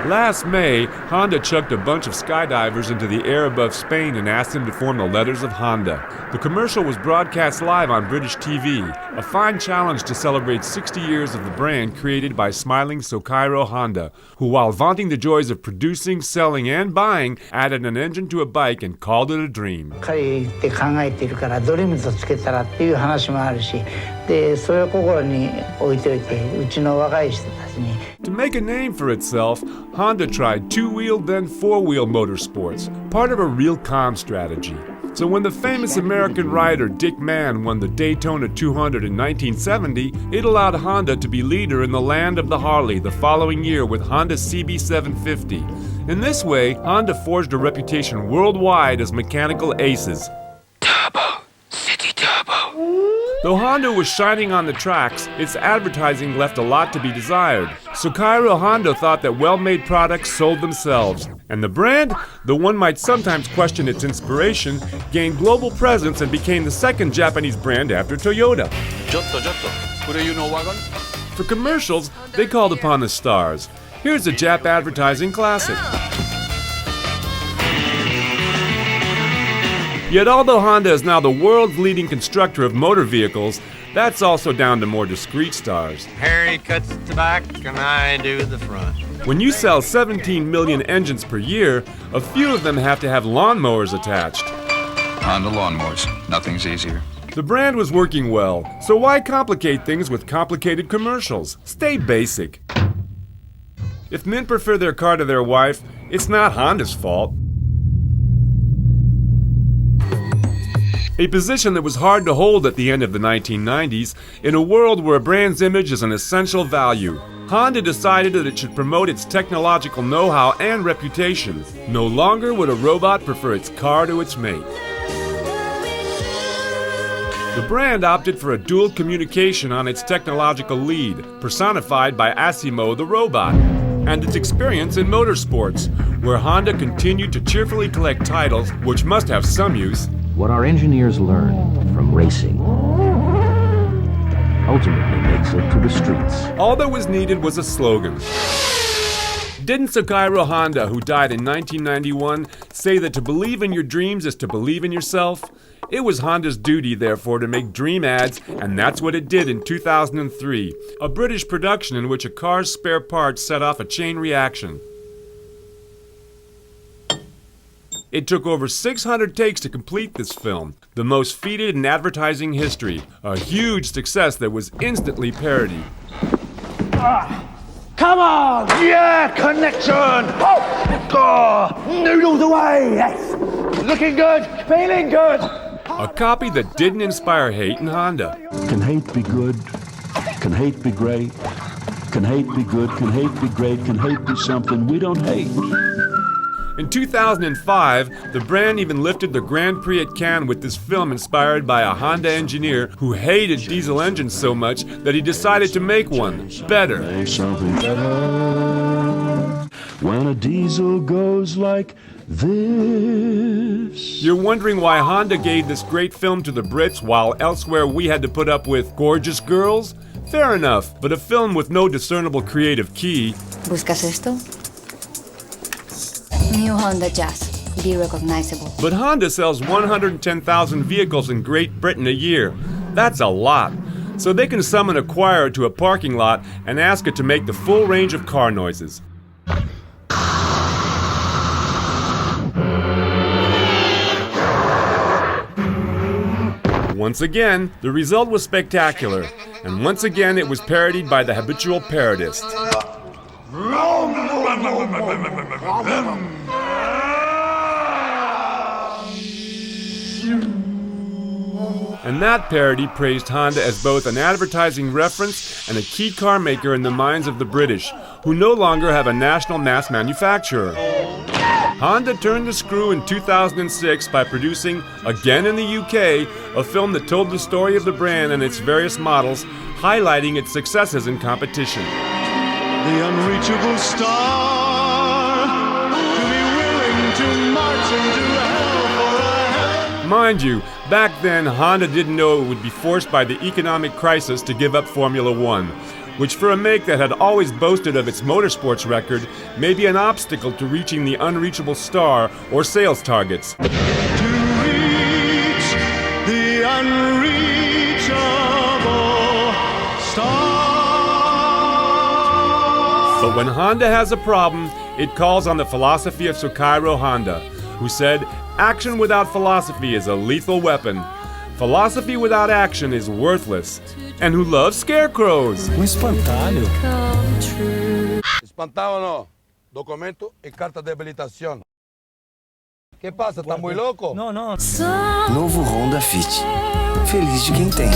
Last May, Honda chucked a bunch of skydivers into the air above Spain and asked them to form the letters of Honda. The commercial was broadcast live on British TV, a fine challenge to celebrate 60 years of the brand created by smiling Soichiro Honda, who, while vaunting the joys of producing, selling, and buying, added an engine to a bike and called it a dream. 彼って考えているからドリームとつけたらっていう話もあるし、でそれを心に置いておいてうちの若い人たちに。To make a name for itself, Honda tried two-wheel then four-wheel motorsports, part of a real calm strategy. So when the famous American rider Dick Mann won the Daytona 200 in 1970, it allowed Honda to be leader in the land of the Harley the following year with Honda CB750. In this way, Honda forged a reputation worldwide as mechanical aces. Turbo, City Turbo. Though Honda was shining on the tracks, its advertising left a lot to be desired. Soichiro Honda thought that well-made products sold themselves. And the brand, though one might sometimes question its inspiration, gained global presence and became the second Japanese brand after Toyota. For commercials, they called upon the stars. Here's a Jap advertising classic. Yet although Honda is now the world's leading constructor of motor vehicles, that's also down to more discreet stars. Harry cuts the back and I do the front. When you sell 17 million engines per year, a few of them have to have lawnmowers attached. Honda lawnmowers. Nothing's easier. The brand was working well, so why complicate things with complicated commercials? Stay basic. If men prefer their car to their wife, it's not Honda's fault. A position that was hard to hold at the end of the 1990s in a world where a brand's image is an essential value. Honda decided that it should promote its technological know-how and reputation. No longer would a robot prefer its car to its mate. The brand opted for a dual communication on its technological lead, personified by Asimo the robot, and its experience in motorsports, where Honda continued to cheerfully collect titles, which must have some use. What our engineers learn from racing ultimately makes it to the streets. All that was needed was a slogan. Didn't Soichiro Honda, who died in 1991, say that to believe in your dreams is to believe in yourself? It was Honda's duty, therefore, to make dream ads, and that's what it did in 2003, a British production in which a car's spare parts set off a chain reaction. It took over 600 takes to complete this film, the most feated in advertising history, a huge success that was instantly parodied. Come on! Yeah, connection! Noodles away! Yes! Looking good! Feeling good! A copy that didn't inspire hate in Honda. Can hate be good? Can hate be great? Can hate be good? Can hate be great? Can hate be something we don't hate? In 2005, the brand even lifted the Grand Prix at Cannes with this film inspired by a Honda engineer who hated diesel engines so much that he decided to make one better. There's something better when a diesel goes like this. You're wondering why Honda gave this great film to the Brits while elsewhere we had to put up with gorgeous girls? Fair enough, but a film with no discernible creative key. ¿Buscas esto? New Honda Jazz. Be recognizable. But Honda sells 110,000 vehicles in Great Britain a year. That's a lot. So they can summon a choir to a parking lot and ask it to make the full range of car noises. Once again, the result was spectacular. And once again, it was parodied by the habitual parodist. And that parody praised Honda as both an advertising reference and a key car maker in the minds of the British, who no longer have a national mass manufacturer. Honda turned the screw in 2006 by producing, again in the UK, a film that told the story of the brand and its various models, highlighting its successes in competition. The unreachable star, to be willing to march into hell for a Mind you, back then Honda didn't know it would be forced by the economic crisis to give up Formula One, which for a make that had always boasted of its motorsports record may be an obstacle to reaching the unreachable star or sales targets. To reach the unreachable star. But when Honda has a problem, it calls on the philosophy of Soichiro Honda, who said, "Action without philosophy is a lethal weapon. Philosophy without action is worthless." And who loves scarecrows? Espantalho. Espantado o no? Documento e carta de habilitação. Que passa? Tá muito louco? Não, não. Novo Honda Fit. Feliz de quem tem.